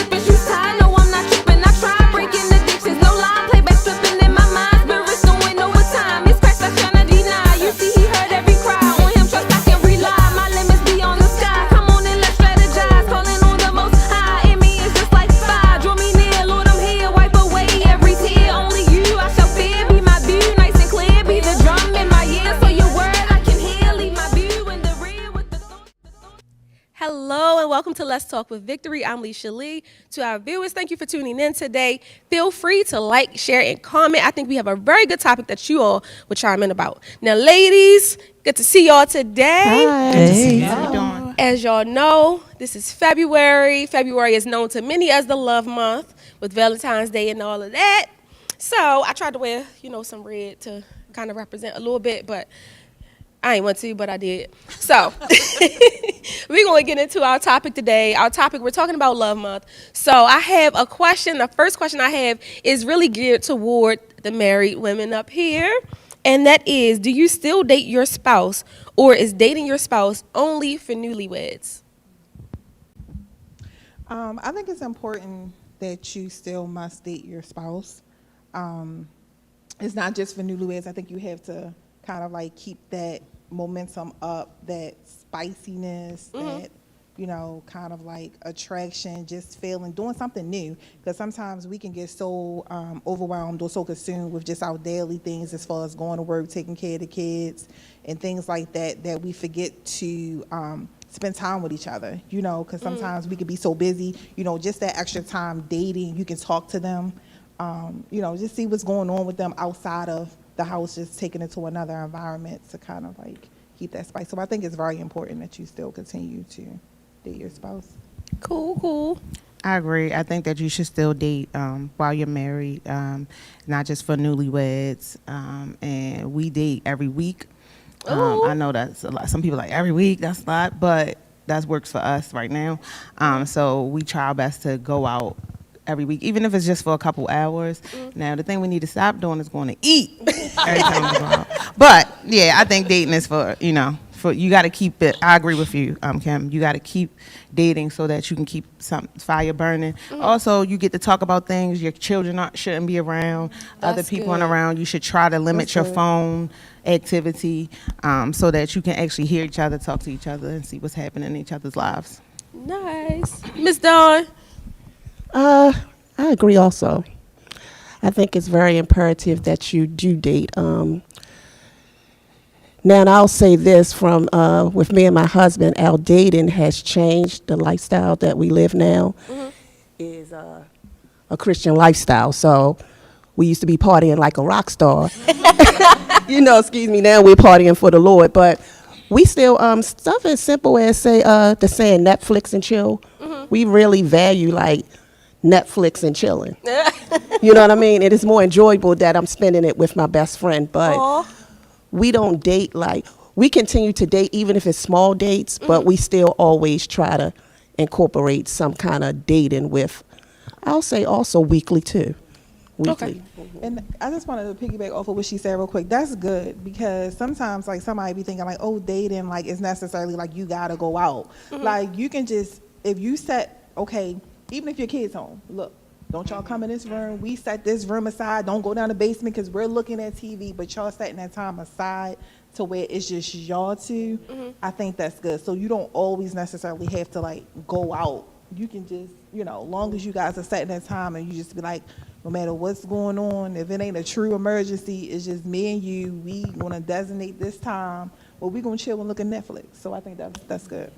skipping, shoes tied. No, I'm not tripping. I try breaking addictions. No lie, playback slipping in my mind. Spirits doing overtime. These cracks I tryna deny. You see, he heard every cry. On him, trust I can rely. My limits be on the sky. Come on and let's strategize. Calling on the most high. In me is just like fire. Draw me near, Lord, I'm here. Wipe away every tear. Only you I shall fear. Be my view, nice and clear. Be the drum in my ear. So your word I can hear. Leave my view in the rear with the thought. Hello and welcome to Let's Talk with Victory. I'm Leisha Lee. To our viewers, thank you for tuning in today. Feel free to like, share, and comment. I think we have a very good topic that you all will chime in about. Now, ladies, good to see y'all today. Hi. Hey, how you doing? As y'all know, this is February. February is known to many as the love month with Valentine's Day and all of that. So I tried to wear, some red to kind of represent a little bit, but I ain't want to, but I did. So we're going to get into our topic today. Our topic, we're talking about Love Month. So I have a question. The first question I have is really geared toward the married women up here. And that is, do you still date your spouse, or is dating your spouse only for newlyweds? I think it's important that you still must date your spouse. It's not just for newlyweds. I think you have to kind of like keep that momentum up, that spiciness, that kind of like attraction, just feeling, doing something new. Because sometimes we can get so overwhelmed or so consumed with just our daily things as far as going to work, taking care of the kids, and things like that, that we forget to spend time with each other, because sometimes we can be so busy, just that extra time dating, you can talk to them, just see what's going on with them outside of the house, just taking it to another environment to kind of like keep that spice. So I think it's very important that you still continue to date your spouse. Cool. I agree. I think that you should still date while you're married, not just for newlyweds. And we date every week. I know that's a lot. Some people like every week, that's a lot, but that works for us right now. So we try our best to go out every week, even if it's just for a couple hours. Now, the thing we need to stop doing is going to eat every time we go out. But yeah, I think dating is for you got to keep it. I agree with you, Kim. You got to keep dating so that you can keep some fire burning. Also, you get to talk about things. Your children shouldn't be around. Other people aren't around. You should try to limit your phone activity so that you can actually hear each other, talk to each other, and see what's happening in each other's lives. Nice. Miss Dawn? I agree also. I think it's very imperative that you do date. Now, and I'll say this from with me and my husband, our dating has changed. The lifestyle that we live now is a Christian lifestyle. So we used to be partying like a rock star. Excuse me, now we're partying for the Lord. But we still, stuff as simple as say the saying Netflix and chill. We really value like Netflix and chilling. You know what I mean? It is more enjoyable that I'm spending it with my best friend. But we don't date like, we continue to date even if it's small dates, but we still always try to incorporate some kind of dating with, I'll say also weekly too. Weekly. Okay. And I just wanted to piggyback off of what she said real quick. That's good, because sometimes like somebody be thinking like, oh, dating like is necessarily like you gotta go out. Like you can just, if you set, okay, even if your kid's home, look, don't y'all come in this room. We set this room aside. Don't go down the basement because we're looking at TV, but y'all setting that time aside to where it's just y'all two. I think that's good. So you don't always necessarily have to like go out. You can just, long as you guys are setting that time and you just be like, no matter what's going on, if it ain't a true emergency, it's just me and you. We want to designate this time where we going to chill and look at Netflix. So I think that's good.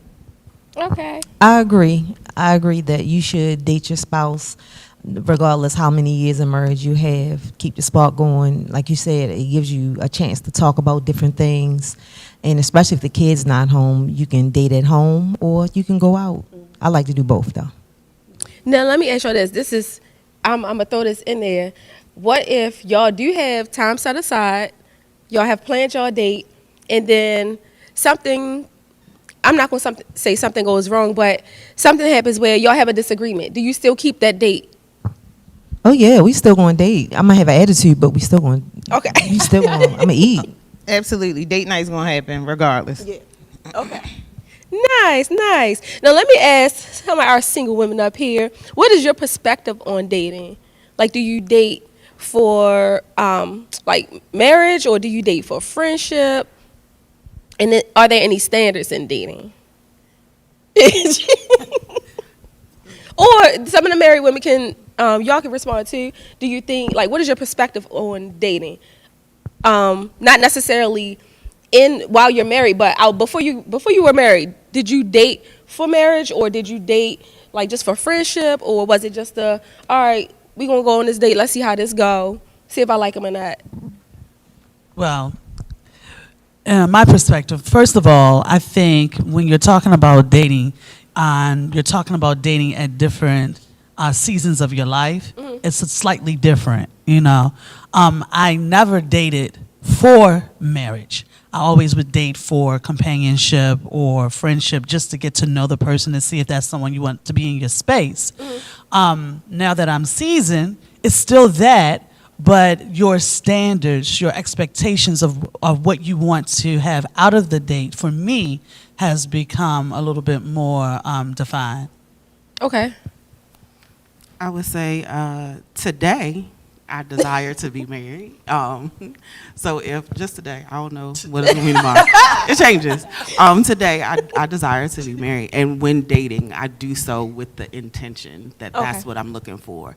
Okay. I agree that you should date your spouse regardless how many years of marriage you have. Keep the spark going. Like you said, it gives you a chance to talk about different things. And especially if the kid's not home, you can date at home or you can go out. I like to do both, though. Now, let me ask you this. I'm going to throw this in there. What if y'all do have time set aside, y'all have planned y'all date, and then something, I'm not going to say something goes wrong, but something happens where y'all have a disagreement. Do you still keep that date? Oh, yeah, we still going to date. I might have an attitude, but we still going to. Okay. We still going to, I'm going to eat. Absolutely. Date night's going to happen regardless. Yeah. Okay. Nice, nice. Now let me ask some of our single women up here. What is your perspective on dating? Like, do you date for like marriage, or do you date for friendship? And then, are there any standards in dating? Or some of the married women can, y'all can respond too. Do you think, like, what is your perspective on dating? Not necessarily in while you're married, but before you were married, did you date for marriage, or did you date like just for friendship, or was it just all right, we gonna go on this date, let's see how this go, see if I like him or not? Well, my perspective, first of all, I think when you're talking about dating, you're talking about dating at different seasons of your life, it's slightly different, you know. I never dated for marriage. I always would date for companionship or friendship, just to get to know the person and see if that's someone you want to be in your space. Now that I'm seasoned, it's still that, but your standards, your expectations of what you want to have out of the date, for me, has become a little bit more defined. Okay. I would say today I desire to be married. So if just today, I don't know what it's going to be tomorrow. It changes. Today I desire to be married, and when dating, I do so with the intention that that's what I'm looking for.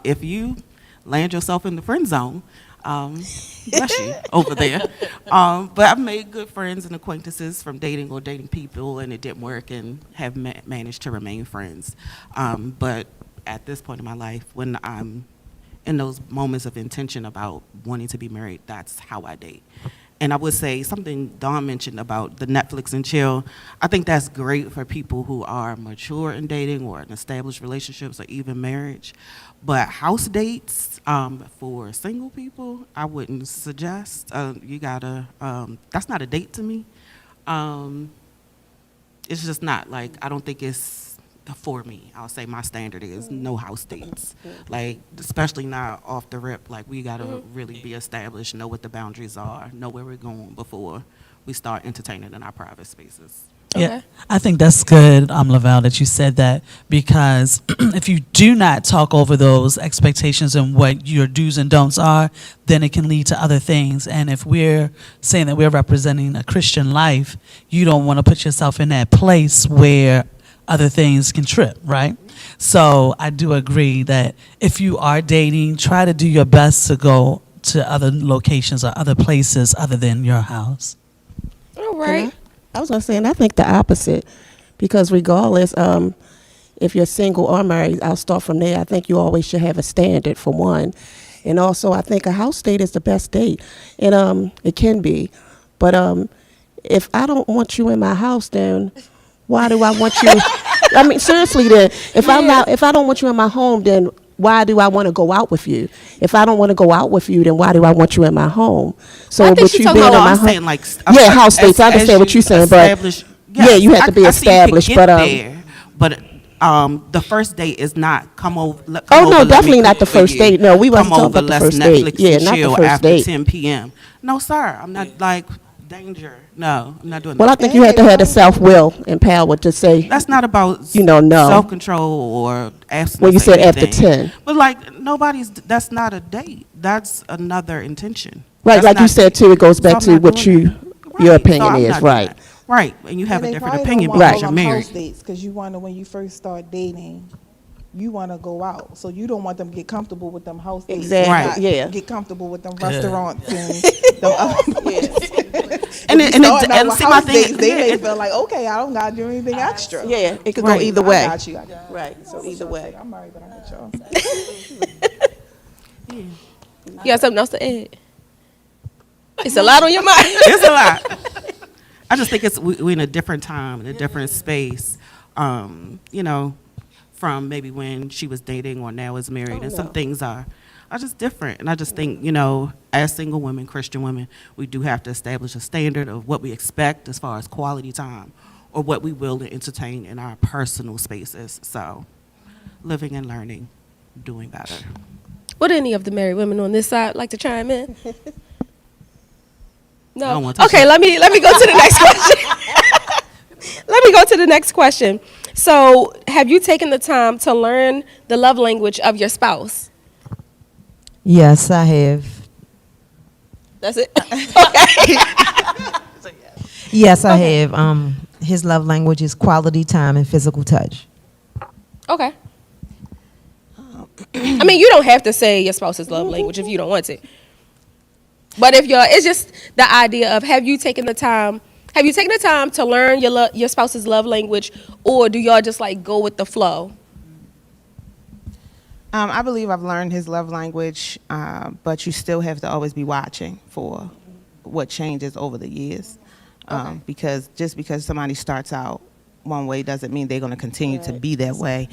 If you land yourself in the friend zone, bless you over there. But I've made good friends and acquaintances from dating or dating people, and it didn't work, and have managed to remain friends. But at this point in my life, when I'm in those moments of intention about wanting to be married, that's how I date. And I would say something Dawn mentioned about the Netflix and chill. I think that's great for people who are mature in dating or in established relationships or even marriage. But house dates for single people, I wouldn't suggest. You gotta, that's not a date to me. It's just not, like, I don't think it's for me. I'll say my standard is no house dates. Like, especially not off the rip. Like, we gotta really be established, know what the boundaries are, know where we're going before we start entertaining in our private spaces. Yeah, I think that's good, Lavelle, that you said that, because if you do not talk over those expectations and what your do's and don'ts are, then it can lead to other things. And if we're saying that we're representing a Christian life, you don't want to put yourself in that place where other things can trip, right? So I do agree that if you are dating, try to do your best to go to other locations or other places other than your house. All right. I was going to say, and I think the opposite, because regardless, if you're single or married, I'll start from there. I think you always should have a standard, for one. And also, I think a house date is the best date. And it can be. But if I don't want you in my house, then why do I want you? I mean, seriously, then, if I don't want you in my home, then why do I want to go out with you? If I don't want to go out with you, then why do I want you in my home? So with you being in my home, saying, like, house dates. I understand what you're saying, but you have to be established. But the first date is not come over. Definitely not the first date. No, we wasn't talking about the first date. Yeah, not the first after date. 10 p.m. No, sir, I'm not like danger. No, I'm not doing that. Well, I think you have to have the self-will and power to say. That's not about no self-control or asking. Well, you said after 10. But like that's not a date. That's another intention. Right, like you said too. It goes back to what your opinion is. Right. Right, and you have a different opinion because you're married. House dates, because you want to, when you first start dating, you want to go out, so you don't want them to get comfortable with them house dates. Exactly. Right. Yeah. Get comfortable with them restaurants and them other places. And see my thing. They may feel like, okay, I don't got to do anything extra. Yeah, it could go either way. I got you. Right. So either way. I'm married, but I'm with y'all. You got something else to add? It's a lot on your mind. It's a lot. I just think we're in a different time, in a different space, you know, from maybe when she was dating or now is married. And some things are just different. And I just think, you know, as single women, Christian women, we do have to establish a standard of what we expect as far as quality time or what we will entertain in our personal spaces. So living and learning, doing better. Would any of the married women on this side like to chime in? I don't No. want to Okay, let me go to the next question. Let me go to the next question. So, have you taken the time to learn the love language of your spouse? Yes, I have. That's it. Yes, I have. His love language is quality time and physical touch. Okay. I mean, you don't have to say your spouse's love language if you don't want to. But if it's just the idea of have you taken the time to learn your spouse's love language, or do y'all just like go with the flow? I believe I've learned his love language, but you still have to always be watching for what changes over the years. Because just because somebody starts out one way doesn't mean they're going to continue to be that way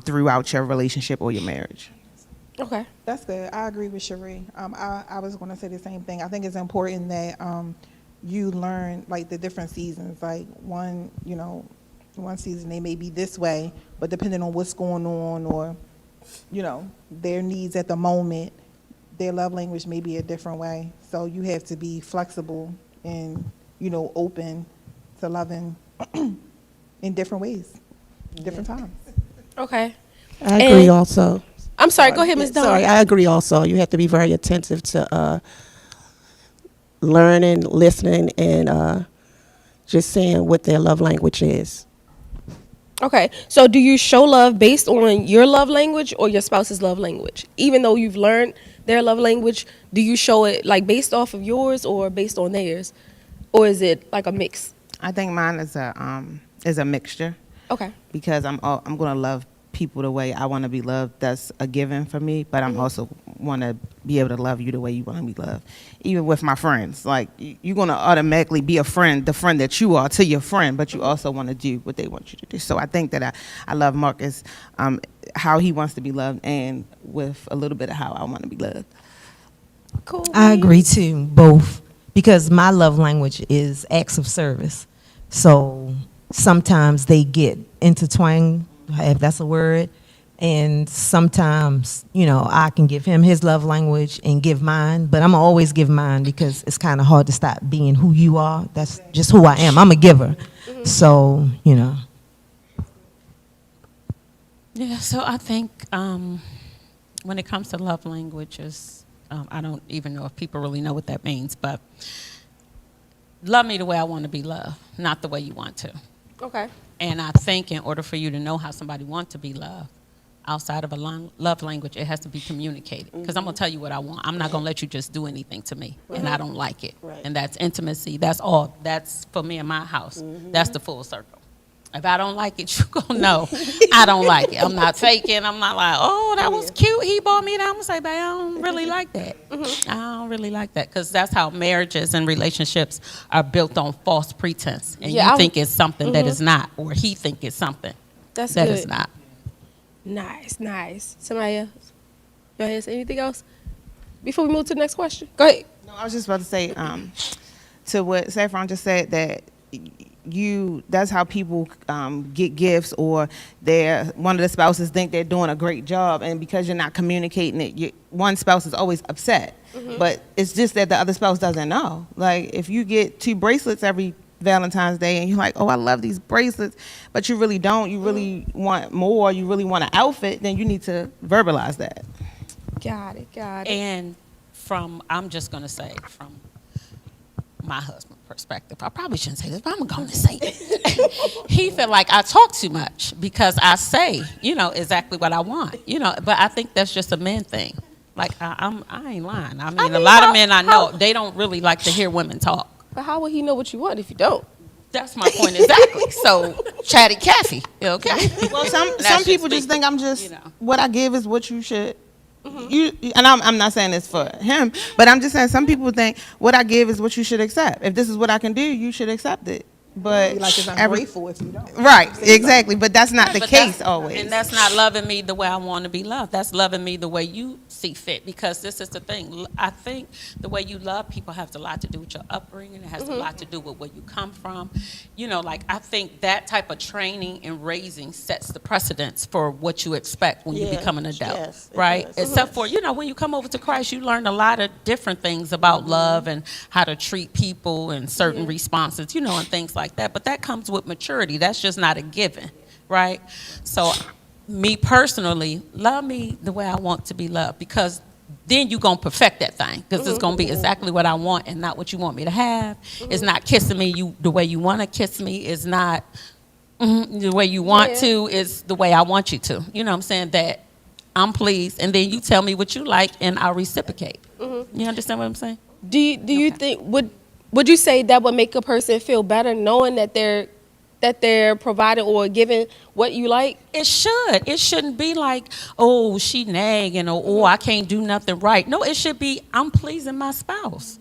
throughout your relationship or your marriage. Okay. That's good. I agree with Cherie. I was going to say the same thing. I think it's important that you learn like the different seasons. Like one season they may be this way, but depending on what's going on or their needs at the moment, their love language may be a different way. So you have to be flexible and open to loving in different ways, different times. Okay. I agree also. I'm sorry. Go ahead, Ms. Dawn. Sorry, I agree also. You have to be very attentive to learning, listening, and just seeing what their love language is. Okay. So do you show love based on your love language or your spouse's love language? Even though you've learned their love language, do you show it like based off of yours or based on theirs? Or is it like a mix? I think mine is a mixture. Okay. Because I'm going to love people the way I want to be loved. That's a given for me. But I'm also want to be able to love you the way you want to be loved. Even with my friends, like you're going to automatically be the friend that you are to your friend, but you also want to do what they want you to do. So I think that I love Marcus, how he wants to be loved, and with a little bit of how I want to be loved. Cool. I agree too, both, because my love language is acts of service. So sometimes they get intertwined, if that's a word, and sometimes, I can give him his love language and give mine, but I'm always give mine because it's kind of hard to stop being who you are. That's just who I am. I'm a giver. So, Yeah, so I think when it comes to love languages, I don't even know if people really know what that means, but love me the way I want to be loved, not the way you want to. Okay. And I think in order for you to know how somebody wants to be loved, outside of a love language, it has to be communicated. Because I'm going to tell you what I want. I'm not going to let you just do anything to me, and I don't like it. Right. And that's intimacy. That's all. That's for me in my house. That's the full circle. If I don't like it, you're going to know I don't like it. I'm not faking. I'm not like, oh, that was cute. He bought me that. I'm going to say, babe, I don't really like that. I don't really like that. Because that's how marriages and relationships are built on false pretense. And you think it's something that is not, or he think it's something That's that good. is not. Nice. Somebody else? Y'all have anything else? Before we move to the next question? Go ahead. No, I was just about to say to what Saffron just said, that that's how people get gifts, or one of the spouses think they're doing a great job, and because you're not communicating it, one spouse is always upset. But it's just that the other spouse doesn't know. Like if you get 2 bracelets every Valentine's Day and you're like, oh, I love these bracelets, but you really don't, you really want more, you really want an outfit, then you need to verbalize that. Got it. And I'm just going to say from my husband's perspective, I probably shouldn't say this, but I'm going to say it. He felt like I talk too much because I say, exactly what I want, but I think that's just a man thing. Like, I ain't lying. I mean, a lot of men I know, they don't really like to hear women talk. But how would he know what you want if you don't? That's my point exactly. So, chatty Cathy, okay? Well, some people just think I'm just, what I give is what you should. And I'm not saying this for him, but I'm just saying some people think what I give is what you should accept. If this is what I can do, you should accept it. But Like it's ungrateful if you don't. Right, exactly. But that's not the But case always. And that's not loving me the way I want to be loved. That's loving me the way you see fit. Because this is the thing. I think the way you love people has a lot to do with your upbringing. It has a lot to do with where you come from. I think that type of training and raising sets the precedence for what you expect when you become an adult. Yes, it right? does. Except for, when you come over to Christ, you learn a lot of different things about love and how to treat people and certain responses, and things like like that. But that comes with maturity. That's just not a given, right? So me personally, love me the way I want to be loved, because then you're going to perfect that thing, because it's going to be exactly what I want and not what you want me to have. It's not kissing me the way you want to kiss me. It's not the way you want to. It's the way I want you to. You know what I'm saying? That I'm pleased, and then you tell me what you like, and I'll reciprocate. You understand what I'm saying? Do you think, would you say that would make a person feel better knowing that they're providing or giving what you like? It should. It shouldn't be like, oh, she nagging, or oh, I can't do nothing right. No, it should be, I'm pleasing my spouse.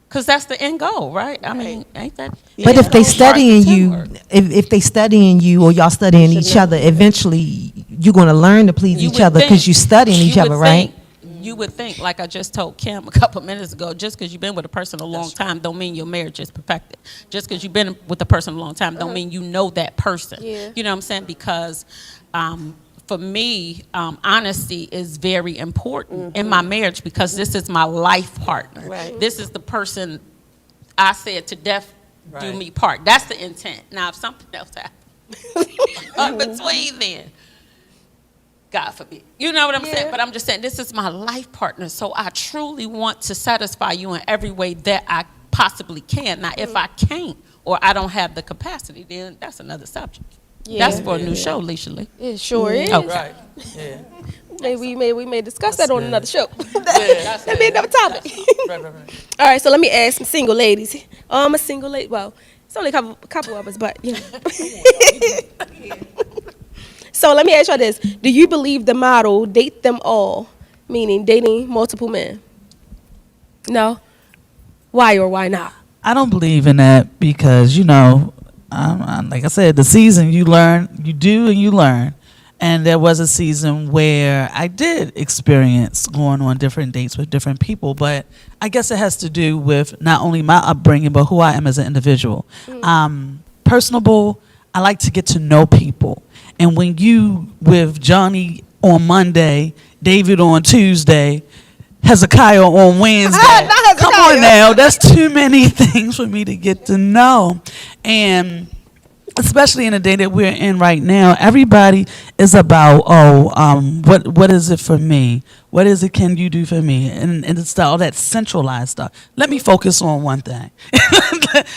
Because that's the end goal, right? I mean, ain't that? But if they studying you, if they studying you, or y'all studying each other, eventually you're going to learn to please each other because you're studying each other, right? You would think, like I just told Kim a couple minutes ago, just because you've been with a person a long time don't mean your marriage is perfected. Just because you've been with a person a long time don't mean you know that person. Yeah. You know what I'm saying? Because for me, honesty is very important in my marriage, because this is my life partner. Right. This is the person I said to death do me part. That's the intent. Now, if something else happens between then, God forbid. You know what I'm saying? But I'm just saying, this is my life partner, so I truly want to satisfy you in every way that I possibly can. Now, if I can't, or I don't have the capacity, then that's another subject. That's for a new show, Leisha Lee. It sure is. Okay. Right. Yeah. Maybe we may discuss that on good. another show. That's That'd be another topic. Right. All right, so let me ask some single ladies. I'm a single lady. Well, it's only a couple of us, but you know. So let me ask y'all this: do you believe the motto "date them all," meaning dating multiple men? No. Why or why not? I don't believe in that because, you know, like I said, the season you learn, you do and you learn. And there was a season where I did experience going on different dates with different people, but I guess it has to do with not only my upbringing, but who I am as an individual. Personable, I like to get to know people. And when you with Johnny on Monday, David on Tuesday, Hezekiah on Wednesday. Come on now, that's too many things for me to get to know. And especially in the day that we're in right now, everybody is about, what is it for me? What is it can you do for me? And it's all that centralized stuff. Let me focus on one thing.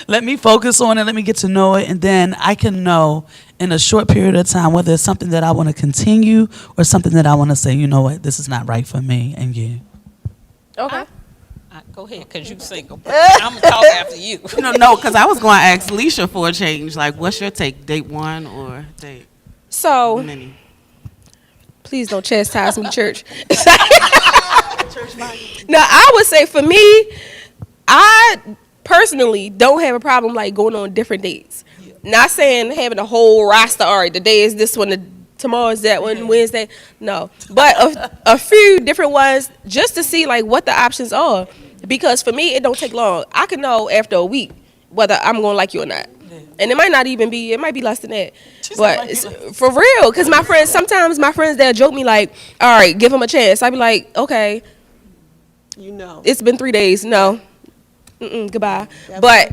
Let me focus on it. Let me get to know it. And then I can know in a short period of time whether it's something that I want to continue or something that I want to say, you know what, this is not right for me and you. Okay. Go ahead, because you single. I'm going to talk after you. No, because I was going to ask Leisha for a change. Like, what's your take? Date one or date So, many? please don't chastise me, church. Now, I would say for me, I personally don't have a problem like going on different dates. Not saying having a whole roster. All right, the day is this one, tomorrow is that one, Wednesday. No, but a few different ones just to see like what the options are. Because for me, it don't take long. I can know after a week whether I'm gonna like you or not. And it might not even be, it might be less than that. But it's for real, because sometimes my friends, they'll joke me like, all right, give him a chance. I'd be like, okay, You know. it's been 3 days. No, goodbye. But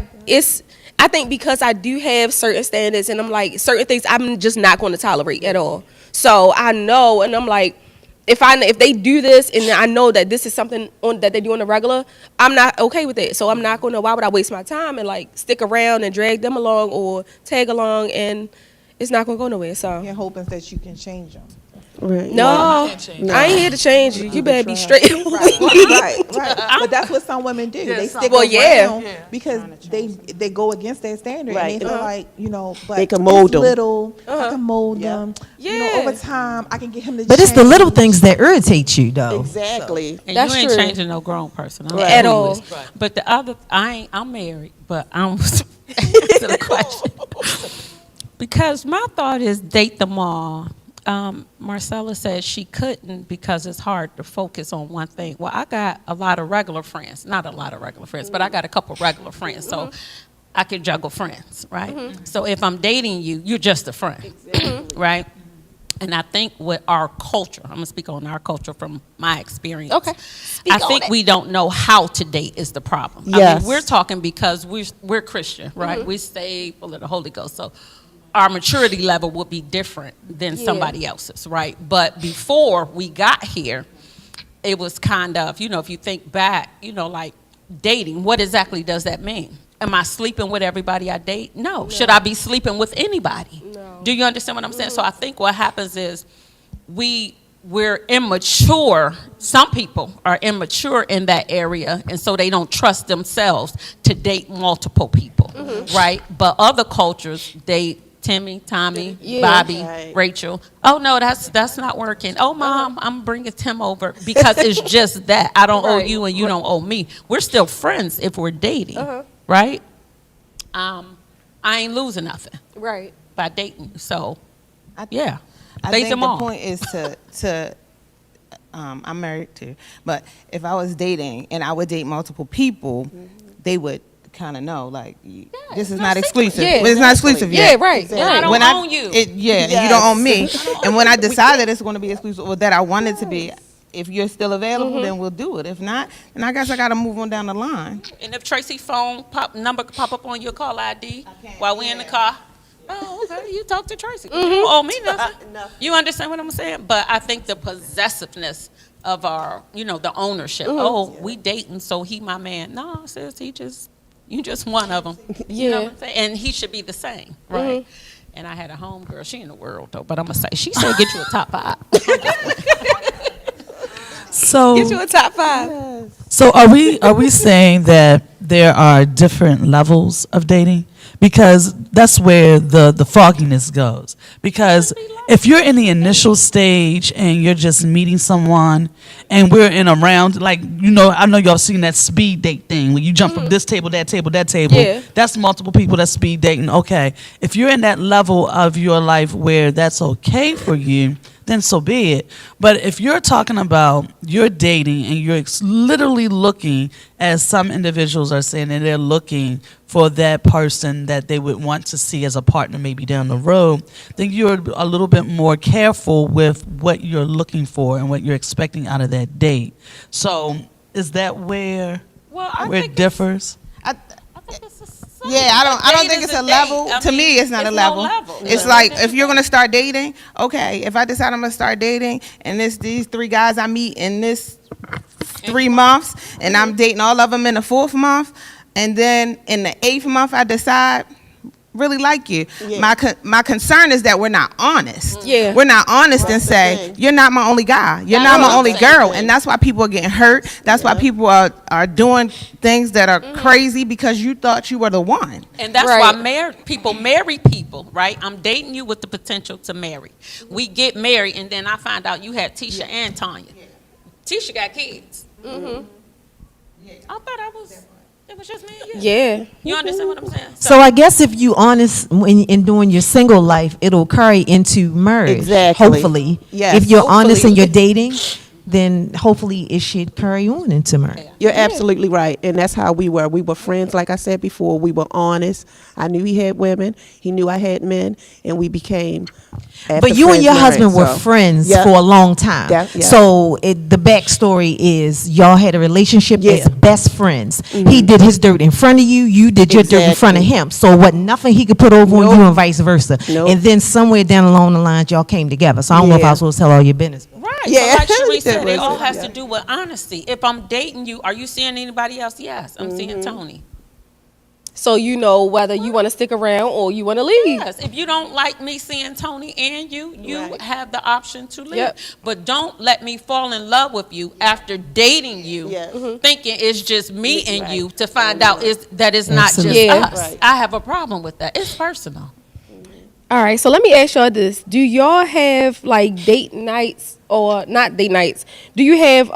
I think because I do have certain standards and I'm like, certain things I'm just not going to tolerate at all. So I know, and I'm like, if they do this and I know that this is something that they do on the regular, I'm not okay with it. So I'm not going to, why would I waste my time and like stick around and drag them along or tag along, and it's not going to go nowhere. So You're hoping that you can change them. Right. no, I ain't here to change you. You better be straight. Right. But that's what some women do. They stick Well, around yeah. because they go against that standard. Right. And they feel like, you know, but They can mold it's them. little, I can mold them. You know, Yeah. over time, I can get him to But it's the little change. things that irritate you, though. Exactly. And That's you ain't true. changing no grown person. I'm At clueless. all. But the other, I'm married, but I'm answer the question. Because my thought is date them all. Marcella said she couldn't because it's hard to focus on one thing. Well, I got a lot of regular friends. Not a lot of regular friends, but I got a couple regular friends. So I can juggle friends, right? So if I'm dating you, you're just a friend, right? And I think with our culture, I'm gonna speak on our culture from my experience. Okay. I think we don't know how to date is the problem. I Yes. mean, we're talking because we're Christian, right? We stay full of the Holy Ghost. So our maturity level would be different than somebody else's, right? But before we got here, it was kind of, if you think back, like dating, what exactly does that mean? Am I sleeping with everybody I date? No. Should I be sleeping with anybody? No. Do you understand what I'm saying? So I think what happens is we're immature. Some people are immature in that area, and so they don't trust themselves to date multiple people, right? But other cultures date Timmy, Tommy, Bobby, Right. Rachel. Oh no, that's not working. Oh mom, I'm bringing Tim over because it's just that I don't owe you and you don't owe me. We're still friends if we're dating, right? I ain't losing nothing Right. by dating. So I yeah, I date think them the all. point is to I'm married too, but if I was dating and I would date multiple people, they would kind of know, like, this is not exclusive. Yeah, Well, it's not exclusive Yeah, yet. right. And I don't When own you. and you don't own me. And when I decide that it's going to be exclusive or that I want it to be, if you're still available, then we'll do it. If not, then I guess I got to move on down the line. And if Tracy's phone number pop up on your call ID while we're in the car, oh, okay, you talk to Tracy. You don't owe me nothing. You understand what I'm saying? But I think the possessiveness of our, the ownership. Oh, we dating, so he my man. No, sis, you just one of them. You know what I'm saying? And he should be the same, right? And I had a homegirl. She in the world though, but I'm gonna say she said get you a top 5. So Get you a top 5. So are we saying that there are different levels of dating? Because that's where the fogginess goes. Because if you're in the initial stage and you're just meeting someone and we're in a round, like, I know y'all seen that speed date thing where you jump from this table, that table, that table. Yeah. That's multiple people, that's speed dating. Okay. If you're in that level of your life where that's okay for you, then so be it. But if you're talking about you're dating and you're literally looking, as some individuals are saying, and they're looking for that person that they would want to see as a partner maybe down the road, then you're a little bit more careful with what you're looking for and what you're expecting out of that date. So is that where it differs? I think it's the same. Yeah, I don't think Date it's is a date. level. I To mean, me, it's not a no level. level. It's like if you're gonna start dating, okay. If I decide I'm gonna start dating, and these 3 guys I meet in this 3 months, and I'm dating all of them in the 4th month, and then in the 8th month I decide really like you. My concern is that we're not honest. Yeah. We're not honest and say you're not my only guy. You're not my only girl, and that's why people are getting hurt. That's why people are doing things that are crazy because you thought you were the one. And that's Right. why people marry people, right? I'm dating you with the potential to marry. We get married, and then I find out you had Tisha and Tanya. Tisha got kids. I thought it was just me and you. Yeah. You understand what I'm saying? So I guess if you honest in doing your single life, it'll carry into marriage. Exactly. Hopefully. Yes, If you're honest in hopefully. your dating, then hopefully it should carry on into marriage. You're absolutely right. And that's how we were. We were friends, like I said before. We were honest. I knew he had women. He knew I had men. And we became But you and your husband were friends Yeah. for a long time. Yeah. So the backstory is y'all had a relationship Yeah. as best friends. He did his dirt in front of you. You did your dirt in front of him. So what nothing he could put over on you and vice versa. Nope. And then somewhere down along the lines, y'all came together. So I don't know if I was supposed to tell all your business. Right. Yeah. So like Cherie said, it all Listen, has yeah. to do with honesty. If I'm dating you, are you seeing anybody else? Yes, I'm seeing Tony. So you know whether you want to stick around or you want to leave. Yes. If you don't like me seeing Tony and you Right. have the option to leave. Yep. But don't let me fall in love with you after dating you, Yes. thinking it's just me and Right. you to find out that it's not just Absolutely. Yeah. us. Right. I have a problem with that. It's personal. All right, so let me ask y'all this. Do y'all have like date nights or not date nights? Do you have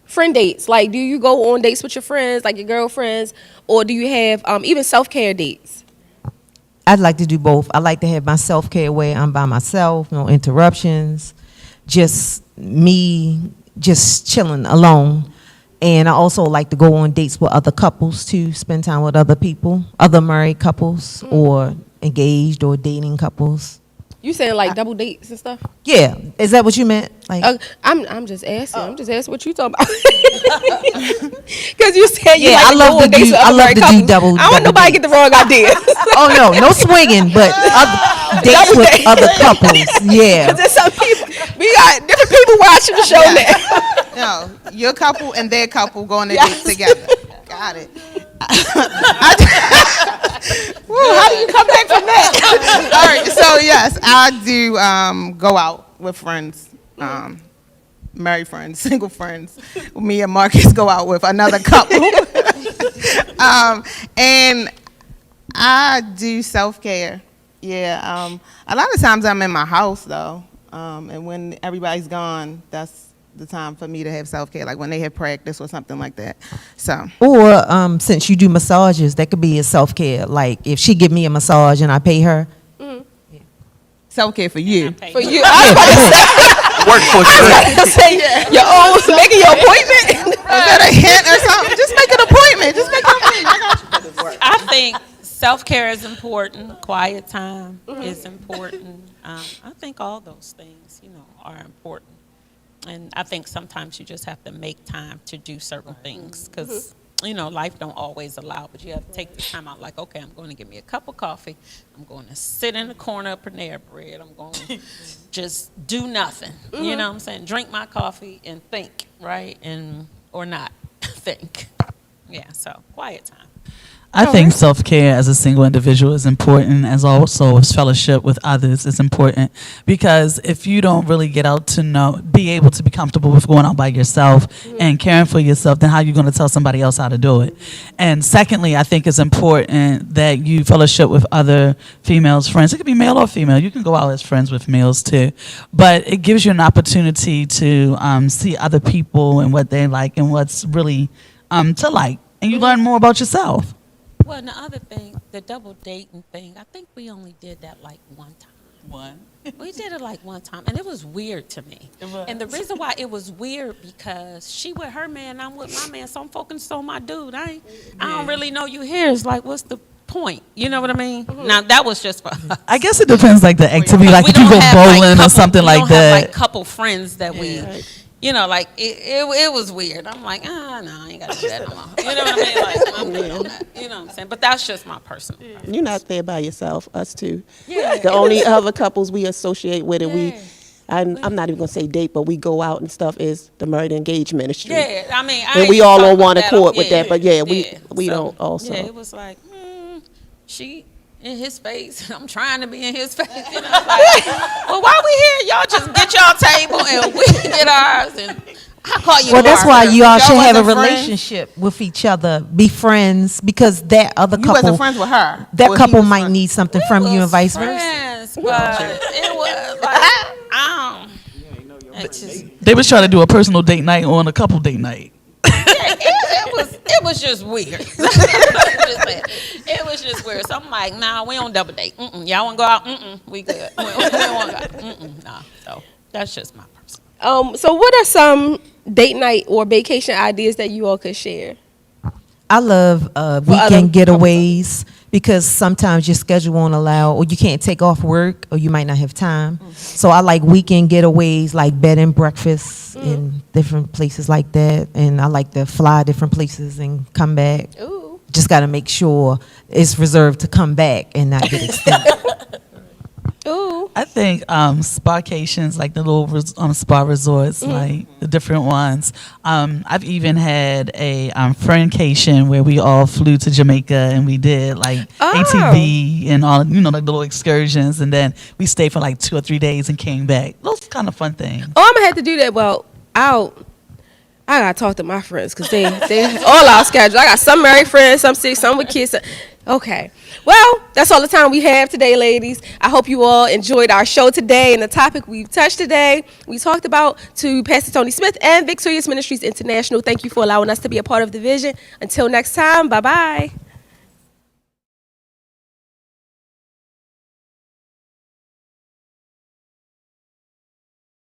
friend dates? Like, do you go on dates with your friends, like your girlfriends, or do you have even self-care dates? I'd like to do both. I like to have my self-care where I'm by myself, no interruptions, just me just chilling alone. And I also like to go on dates with other couples too, spend time with other people, other married couples or engaged or dating couples. You saying like double dates and stuff? Yeah, is that what you meant? Like, I'm just asking. I'm just asking what you talking about. Because you said you Yeah, like I to love go to on dates do- with I other love married to do couples. double- I don't want double nobody date. get the wrong idea. oh no swinging, but dates Double with date. other couples. Yeah. Because there's some people, we got different people watching the show now. No, your couple and their couple going to Yes. date together. Got it. Woo, how do you come back from that? All right, so yes, I do go out with friends, married friends, single friends. Me and Marcus go out with another couple, and I do self-care. Yeah, a lot of times I'm in my house though, and when everybody's gone, that's the time for me to have self-care, like when they have practice or something like that. So Or since you do massages, that could be a self-care. Like if she give me a massage and I pay her. self-care for you. For you, I was about to say your own, making your appointment. Is that a hint or something? Just make an appointment. Just make an appointment. I got you. I think self-care is important. Quiet time is important. I think all those things, are important. And I think sometimes you just have to make time to do certain things because, life don't always allow, but you have to take the time out like, okay, I'm going to get me a cup of coffee. I'm going to sit in the corner of Panera Bread. I'm going to just do nothing. You know what I'm saying? Drink my coffee and think, right? Or not think. Yeah, so quiet time. I think self-care as a single individual is important, as also as fellowship with others is important, because if you don't really get out to be able to be comfortable with going out by yourself and caring for yourself, then how are you going to tell somebody else how to do it? And secondly, I think it's important that you fellowship with other females, friends. It could be male or female. You can go out as friends with males too, but it gives you an opportunity to see other people and what they like and what's really to like, and you learn more about yourself. Well, and the other thing, the double dating thing, I think we only did that like one time. One. We did it like one time, and it was weird to me. And the reason why it was weird because she with her man, I'm with my man, so I'm focused on my dude. I don't really know you here. It's like, what's the point? You know what I mean? Now that was just for us. I guess it depends, like the activity, like We if you don't go have, like, bowling or couple- something we like don't have, that. like couple friends that we. Like it was weird. I'm like, no, I ain't got to do that anymore. You know what I mean? Like, I'm good on that. You know what I'm saying? But that's just my personal. You're not there by yourself. Us too. Yeah. The only other couples we associate with, and Yeah. I'm not even gonna say date, but we go out and stuff is the Married Engaged Ministry. Yeah, I mean, And we all on one accord with that, but we don't also. Yeah, it was like, she in his face, I'm trying to be in his face. Like, well, while we here, y'all just get y'all table and we get ours, and I'll call you. Well, that's why tomorrow. you all should have a wasn't friends? relationship with each other, be friends, because that other You couple, wasn't friends with her. that or he couple was might friends? need something from you and vice versa. Friends, but it was like, it's just, They was trying to do a personal date night on a couple date night. it was just weird. It was just weird. So I'm like, nah, we don't double date. Y'all want to go out? We good. We don't want to go. Nah. So that's just my personal. So what are some date night or vacation ideas that you all could share? I love weekend getaways because sometimes your schedule won't allow, or you can't take off work, or you might not have time. So I like weekend getaways, like bed and breakfast in different places like that. And I like to fly different places and come back. Ooh. Just got to make sure it's reserved to come back and not get extended. Ooh. I think spacations, like the little spa resorts, like the different ones. I've even had a friendcation where we all flew to Jamaica and we did like ATV and all, like little excursions, and then we stayed for like 2 or 3 days and came back. Those kind of fun things. Oh, I'm gonna have to do that. Well, I gotta talk to my friends because they all our schedule. I got some married friends, some sick, some with kids. Okay. Well, that's all the time we have today, ladies. I hope you all enjoyed our show today and the topic we've touched today. We talked about to Pastor Tony Smith and Victorious Ministries International. Thank you for allowing us to be a part of the vision. Until next time, bye-bye.